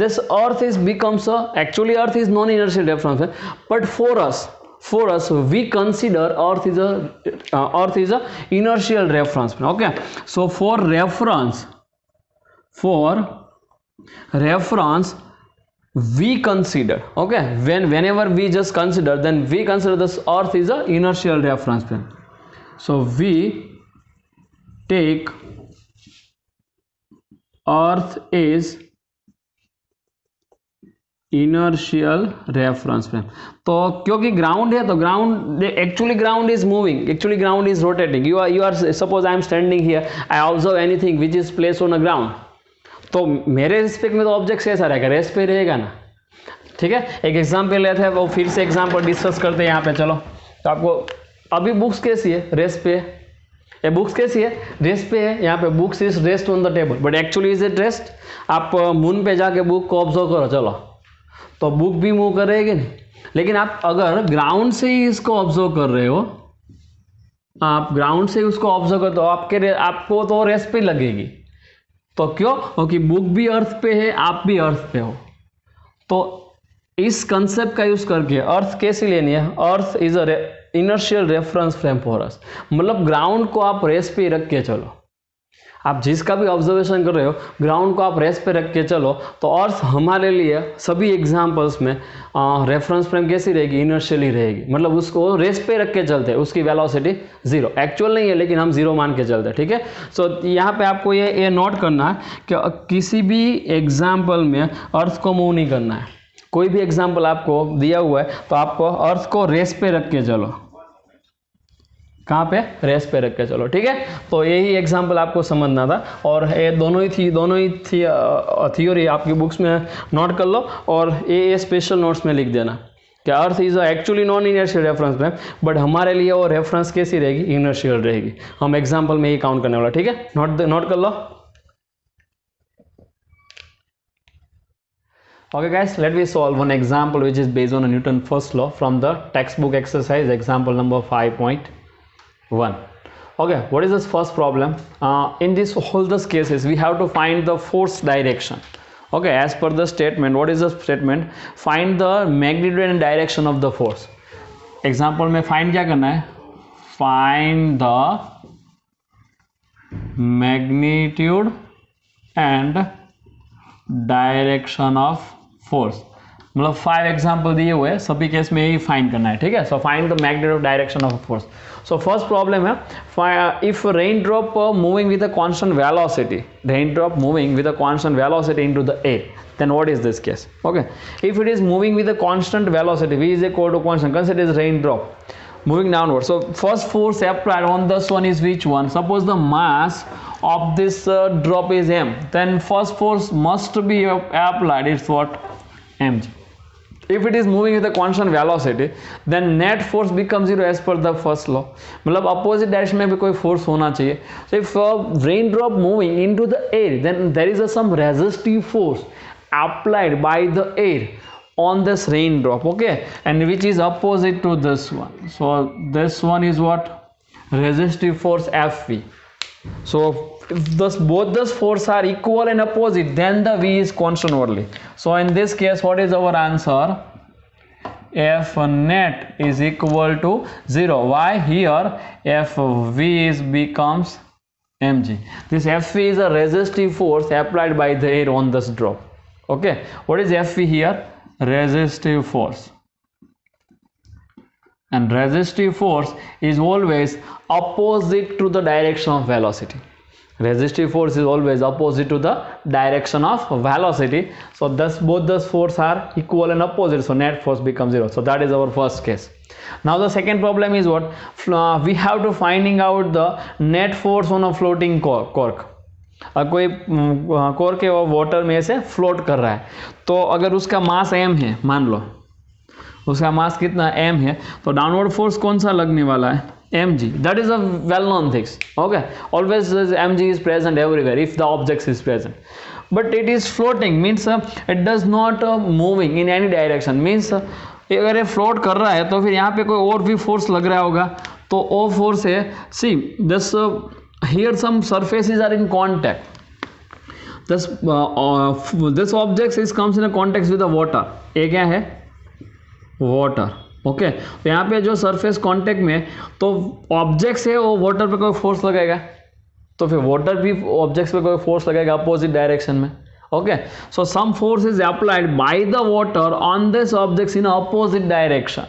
this earth becomes actually earth is non-inertial reference, but for us we consider earth is a inertial reference. Okay, so for reference we consider, okay, whenever we just consider, then we consider this earth is a inertial reference frame. So we take earth is inertial reference frame. तो क्योंकि ground है, तो ground is moving, actually ground is rotating. you are suppose I am standing here, I observe anything which is placed on a ground. तो मेरे respect में तो object कैसा रहेगा, रेस्ट पे रहेगा ना. ठीक है. एक एग्जांपल लेते हैं, वो फिर से एग्जांपल डिस्कस करते हैं यहाँ पे. चलो, तो आपको अभी बुक्स कैसी है, रेस्ट पे है. ये बुक्स कैसी है, रेस्ट पे है. यहाँ पे books is rest on the table, but actually is it rest. आप मून पे जाके बुक को ऑब्जर्व करो, चलो, तो बुक भी मूव करेगी नहीं. लेकिन आप अगर ग्राउंड से ही इसको ऑब्जर्व कर रहे हो, आप ग्राउंड से ही उसको ऑब्जर्व करते हो, आपको तो रेस्ट पे लगेगी. तो क्यों, क्योंकि बुक भी अर्थ पे है, आप भी अर्थ पे हो. तो इस कंसेप्ट का यूज करके अर्थ कैसे लेनी है, earth is a inertial reference frame for us. मतलब ग्राउंड को आप रेस्ट पे रख के चलो, आप जिसका भी ऑब्जर्वेशन कर रहे हो, ग्राउंड को आप रेस्ट पे रख के चलो, तो अर्थ हमारे लिए सभी एग्जांपल्स में रेफरेंस फ्रेम कैसी रहेगी, इनर्शियली रहेगी. मतलब उसको रेस्ट पे रख के चलते हैं, उसकी वेलोसिटी जीरो, एक्चुअल नहीं है लेकिन हम जीरो मान के चलते हैं. ठीक है. सो यहाँ पे आपको ये नोट करना है कि किसी भी एग्जाम्पल में अर्थ को मूव नहीं करना है. कोई भी एग्जाम्पल आपको दिया हुआ है तो आपको अर्थ को रेस्ट पे रख के चलो. कहाँ पे, रेस्ट पे रख के चलो. ठीक है. तो यही एग्जांपल आपको समझना था, और ये दोनों ही थियोरी आपकी बुक्स में नोट कर लो, और ये स्पेशल नोट्स में लिख देना कि earth is actually non inertial reference frame, but हमारे लिए वो रेफरेंस कैसी रहेगी, इनर्शियल रहेगी. हम एग्जाम्पल में ही काउंट करने वाला. ठीक है. नोट कर लो. Okay guys, let me solve one example which is based on a Newton first law from the textbook exercise, example number 5.1. Okay, what is this first problem? In this all these cases we have to find the force direction. Okay, as per the statement, what is the statement? Find the magnitude and direction of the force. Example में find क्या करना है, find the magnitude and direction of force. मतलब 5 example दिए हुए हैं, सभी case में यही फाइंड करना है, ठीक है। So find the magnetic direction of force. So first problem है, if rain drop moving with a constant velocity, rain drop moving with a constant velocity into the air, then what is this case? Okay, if it is moving with a constant velocity, v is equal to constant, consider this raindrop moving downward. So first force applied on this one is which one? Suppose the mass of this drop is m, then first force must be applied, it's what? mg. If it is moving with a constant velocity, then net force becomes 0 as per the first law. मतलब opposite direction में भी कोई force होना चाहिए. So if a raindrop moving into the air, then there is some resistive force applied by the air on this raindrop, okay, and which is opposite to this one. So this one is what? Resistive force Fv. So if both those forces are equal and opposite, then the V is constant only. So in this case, what is our answer? F net is equal to 0. Why? Here Fv is becomes mg. This Fv is a resistive force applied by the air on this drop. Okay, what is Fv here? Resistive force, and resistive force is always opposite to the direction of velocity. Resistive force is always opposite to the direction of velocity. So thus both those forces are equal and opposite, so net force becomes 0. So that is our first case. Now the second problem is what? We have to finding out the net force on a floating cork. कोई cork है वो water में से float कर रहा है, तो अगर उसका मास m है, मान लो उसका मास कितना m है, तो डाउनवर्ड फोर्स कौन सा लगने वाला है? mg. That is a well known things. Okay, always mg is present everywhere if the object is present, but it is floating means it does not moving in any direction. Means अगर ये float कर रहा है तो फिर यहाँ पे कोई और भी फोर्स लग रहा होगा, तो वो फोर्स है, see this here some surfaces are in contact. This object is comes in a contact with the water. ये क्या है? Water. ओके, तो यहाँ पे जो सरफेस कांटेक्ट में, तो ऑब्जेक्ट्स है वो वाटर पे कोई फोर्स लगाएगा, तो फिर वाटर भी ऑब्जेक्ट्स पे कोई फोर्स लगाएगा अपोजिट डायरेक्शन में. Okay, so some force is applied by the water on this objects in opposite direction.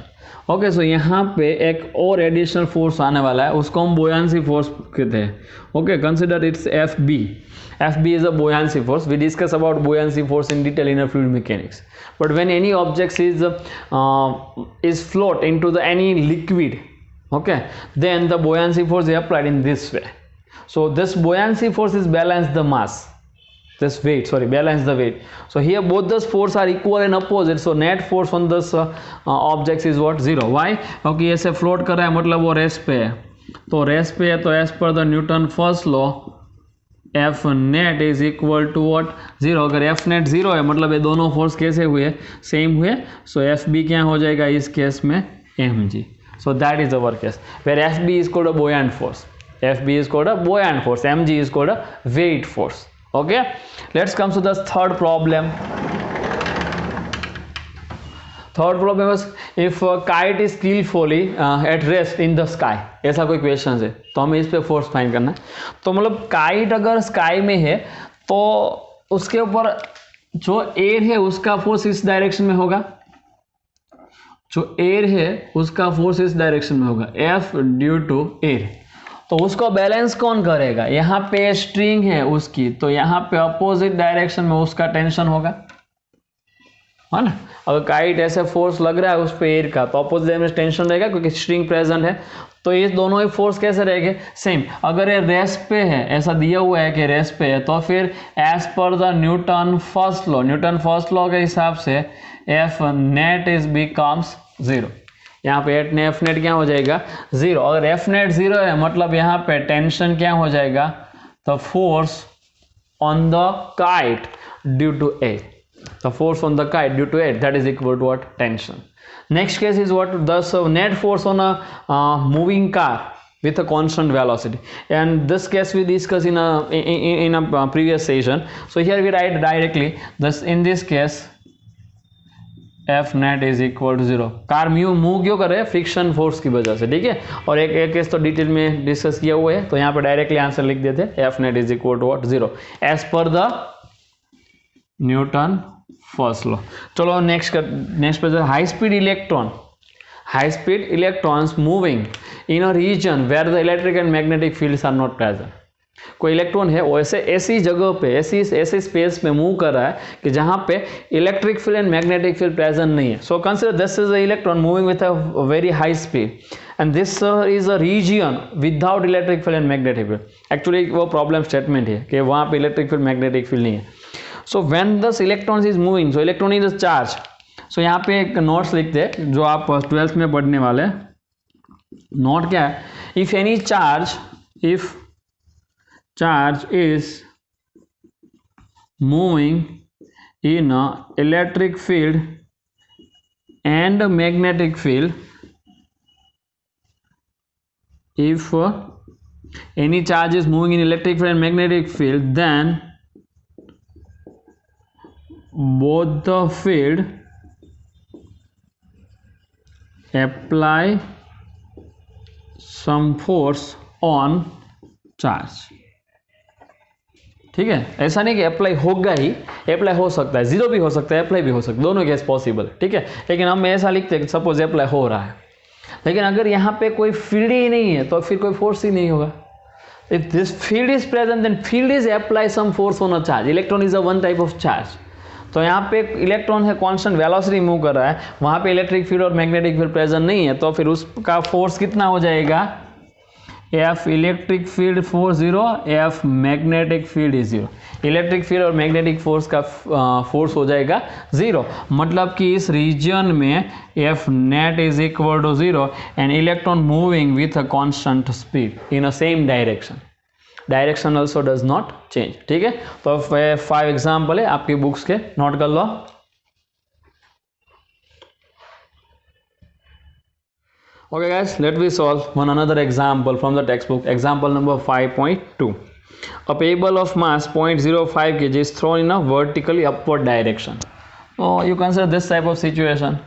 Okay, so यहाँ पे एक और एडिशनल फोर्स आने वाला है, उसको हम बुयांसी फोर्स कहते हैं. Okay, consider it's F B. FB is a buoyancy force. We discuss about buoyancy force in detail in fluid mechanics. But when any object is float into the any liquid, okay, then the buoyancy force is applied in this way. So this buoyancy force is balance the mass. This weight, sorry, balance the weight. So here both those forces are equal and opposite. So net force on this objects is what? 0. Why? क्योंकि ऐसे float कर रहा है, मतलब वो rest पे है. तो रेस्ट पे है, तो as per the Newton first law, F net is equal to what? 0. अगर F net 0 है, मतलब ये दोनों फोर्स कैसे हुए? सेम हुए. सो FB क्या हो जाएगा इस केस में? mg. So that is our case where FB is called a buoyant force. FB is called a buoyant force. mg is called a weight force. Okay, let's come to the third problem. Third problem is if a kite is skillfully at rest in the sky. ऐसा कोई question है तो हमें इस पे force find करना है. तो मतलब काइट अगर स्काई में है तो उसके ऊपर जो एयर है उसका फोर्स इस डायरेक्शन में होगा, जो एयर है उसका फोर्स इस डायरेक्शन में होगा, F ड्यू टू एयर. तो उसको बैलेंस कौन करेगा? यहाँ पे स्ट्रिंग है उसकी, तो यहाँ पे अपोजिट डायरेक्शन में उसका टेंशन होगा, है ना. अगर काइट ऐसे फोर्स लग रहा है उस पे एयर का, तो अपोजिट में टेंशन रहेगा क्योंकि स्ट्रिंग प्रेजेंट है. तो ये दोनों ही फोर्स कैसे रहेंगे? सेम. अगर ये रेस्ट पे है, ऐसा दिया हुआ है कि रेस्ट पे है, तो फिर as per the Newton first law, Newton first law के हिसाब से एफ नेट इज बिकम्स 0. यहाँ पे एफ नेट क्या हो जाएगा? 0. अगर एफ नेट 0 है मतलब यहाँ पे टेंशन क्या हो जाएगा? The force on the kite due to air. The force on the kite due to air, that is equal to what? Tension. Next case is what? Thus net force on a moving car with a constant velocity, and this case we discussed in a previous session. So here we write directly, thus in this case F net is equal to 0. Car move क्यों कर रहे हैं? Friction force की वजह से. ठीक है, और एक केस तो डिटेल में डिस्कस किया हुआ है, तो यहाँ पे डायरेक्टली आंसर लिख देते हैं. F net is equal to what? 0 as per the Newton first law. चलो नेक्स्ट पे high speed electrons moving in a region where the electric and magnetic fields are not present. कोई electron है वो ऐसी जगह पे ऐसी स्पेस में मूव कर रहा है कि जहां पे electric field and magnetic field present नहीं है। So consider this is a electron moving with a very high speed and this is a region without electric field and magnetic field. Actually वो problem statement है कि वहां पे electric field magnetic field नहीं है। So when this electron is moving, so electron is charge. So यहाँ पे एक नोट्स लिखते हैं जो आप 12th में पढ़ने वाले। नोट क्या है? If any charge is moving in a electric field and a magnetic field, if any charge is moving in electric field and magnetic field, then both the field apply some force on charge। ठीक है, ऐसा नहीं कि apply होगा ही, apply हो सकता है, zero भी हो सकता है, अप्लाई भी हो सकता है, दोनों केस पॉसिबल है। ठीक है, लेकिन हम ऐसा लिखते हैं कि सपोज अप्लाई हो रहा है, लेकिन अगर यहाँ पे कोई फील्ड ही नहीं है तो फिर कोई फोर्स ही नहीं होगा। If this field is present then field is apply some force on a charge. Electron is a one type of charge. तो यहाँ पे इलेक्ट्रॉन है कांस्टेंट वेलोसिटी मूव कर रहा है, वहाँ पे इलेक्ट्रिक फील्ड और मैग्नेटिक फील्ड प्रेजेंट नहीं है, तो फिर उसका फोर्स कितना हो जाएगा? F electric field force 0, F magnetic field is 0। Electric field और मैग्नेटिक फोर्स का फोर्स हो जाएगा 0। मतलब कि इस रीजन में F net is equal to 0 and electron moving with a constant speed in a same direction. Direction also does not change. ठीक है, तो 5 एग्जाम्पल है आपकी बुक्स के, नोट कर लो। Okay guys, let me solve one another example from the textbook. Example number 5.2. A pebble of mass 0.05 kg is thrown in a vertically upward direction. So you consider this type of situation.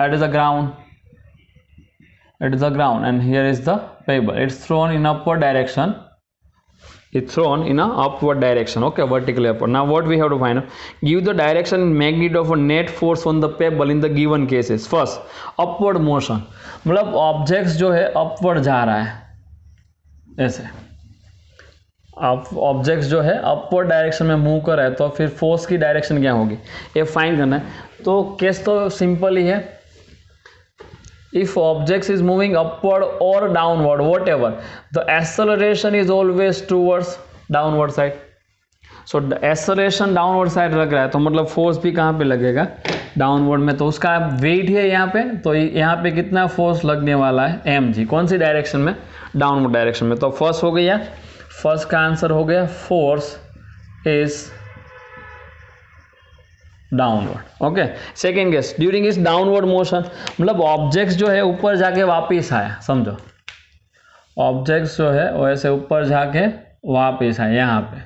That is the ground. It is the ground and here is the pebble. It's thrown in upward direction. It's thrown in a upward direction. Okay, vertically upward. Now what we have to find out? Give the direction and magnitude of a net force on the pebble in the given cases. First, upward motion. मतलब objects जो है upward जा रहा है, ऐसे objects जो है upward direction में मूव कर रहा है, तो फिर फोर्स की डायरेक्शन क्या होगी ये फाइंड करना है। तो केस तो सिंपल ही है। If objects is moving upward और downward whatever, the acceleration is always towards downward side. So acceleration downward side लग रहा है, तो मतलब फोर्स भी कहाँ पे लगेगा? डाउनवर्ड में। तो उसका वेट है यहाँ पे, तो यहाँ पे कितना फोर्स लगने वाला है? mg। कौन सी डायरेक्शन में? डाउनवर्ड डायरेक्शन में। तो फर्स्ट हो गया, फर्स्ट का आंसर हो गया force is downward. Okay, second case, during is downward motion, मतलब ऑब्जेक्ट्स जो है ऊपर जाके वापिस आया, समझो ऑब्जेक्ट्स जो है वो ऐसे ऊपर जाके वापिस आए यहाँ पे।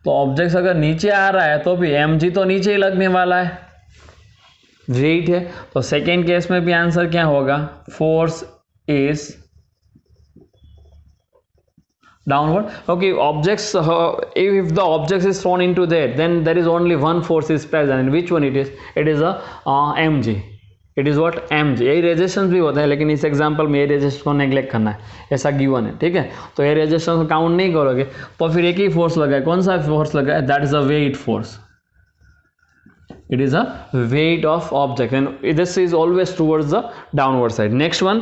तो ऑब्जेक्ट्स अगर नीचे आ रहा है तो भी mg तो नीचे ही लगने वाला है, वेट है। तो सेकेंड केस में भी आंसर क्या होगा? Force is downward. Okay, objects if the object is thrown into there, then there is only one force is present, and which one it is? It is a mg. It is what? mg. ये resistance भी होता है, लेकिन इस example में ये resistance को neglect करना है, ऐसा गिवन है। ठीक है, तो ये रेजिस्टेंस को काउंट नहीं करोगे तो फिर एक ही फोर्स लगा है। कौन सा फोर्स लगा है? That is a weight force. It is a weight of object and this is always towards the downward side. Next one,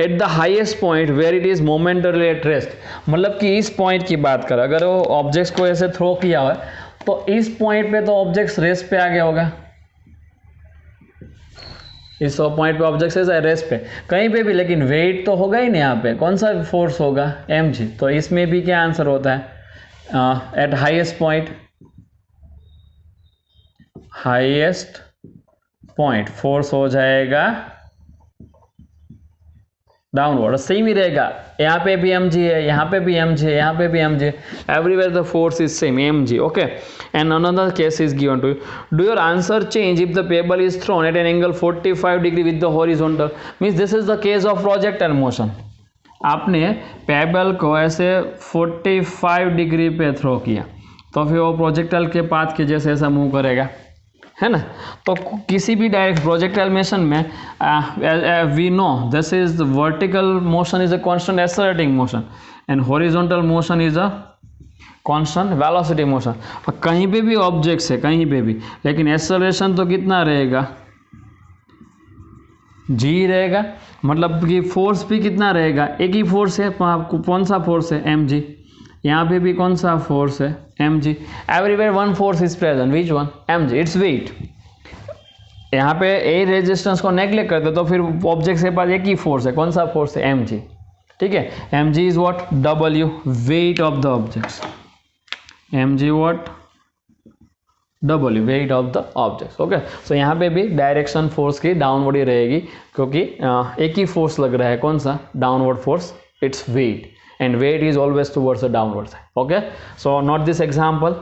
at the highest point where it is momentarily at rest, मतलब कि इस point की बात कर, अगर वो objects को ऐसे थ्रो किया हुआ है तो इस पॉइंट पे तो ऑब्जेक्ट्स रेस्ट पे आ गया होगा, इस पॉइंट पे ऑब्जेक्ट्स ऐसा रेस्ट पे कहीं पे भी, लेकिन वेट तो होगा ही नहीं यहाँ पे। कौन सा फोर्स होगा? mg। तो इसमें भी क्या आंसर होता है? Eight highest point, highest point force हो जाएगा डाउनवर्ड, सेम ही रहेगा। यहाँ पे भी mg है, यहाँ पे भी mg है, यहाँ पे भी mg है, everywhere the force is same mg। Okay, and another case is given to you. Do your answer change if the pebble is thrown at an angle 45 degree with the horizontal? Means this is the case of projectile motion. आपने pebble को ऐसे 45 degree पे throw किया तो फिर वो projectile के path के जैसे ऐसा मूव करेगा। है ना। तो किसी भी डायरेक्ट प्रोजेक्टाइल मोशन में we know this is vertical motion is a constant accelerating motion and horizontal motion is a constant velocity motion. कहीं पे भी ऑब्जेक्ट्स है, कहीं पे भी, लेकिन एक्सेलरेशन तो कितना रहेगा, जी रहेगा। मतलब कि फोर्स भी कितना रहेगा, एक ही फोर्स है, कौन सा फोर्स है, एम जी। यहाँ पे भी कौन सा फोर्स है, M G. Everywhere one force is present, which one, M G, it's weight. यहाँ पे ए रेजिस्टेंस को नेग्लेक्ट करते तो फिर ऑब्जेक्ट के पास एक ही फोर्स है, कौन सा फोर्स है, एम जी। ठीक है, M G is what, W, weight of the objects, M G what, W, weight of the objects. Okay, so यहाँ पे भी डायरेक्शन फोर्स की डाउनवर्ड ही रहेगी, क्योंकि एक ही फोर्स लग रहा है, कौन सा, downward force, its weight, and weight is always towards the downward side. Okay, so note this example.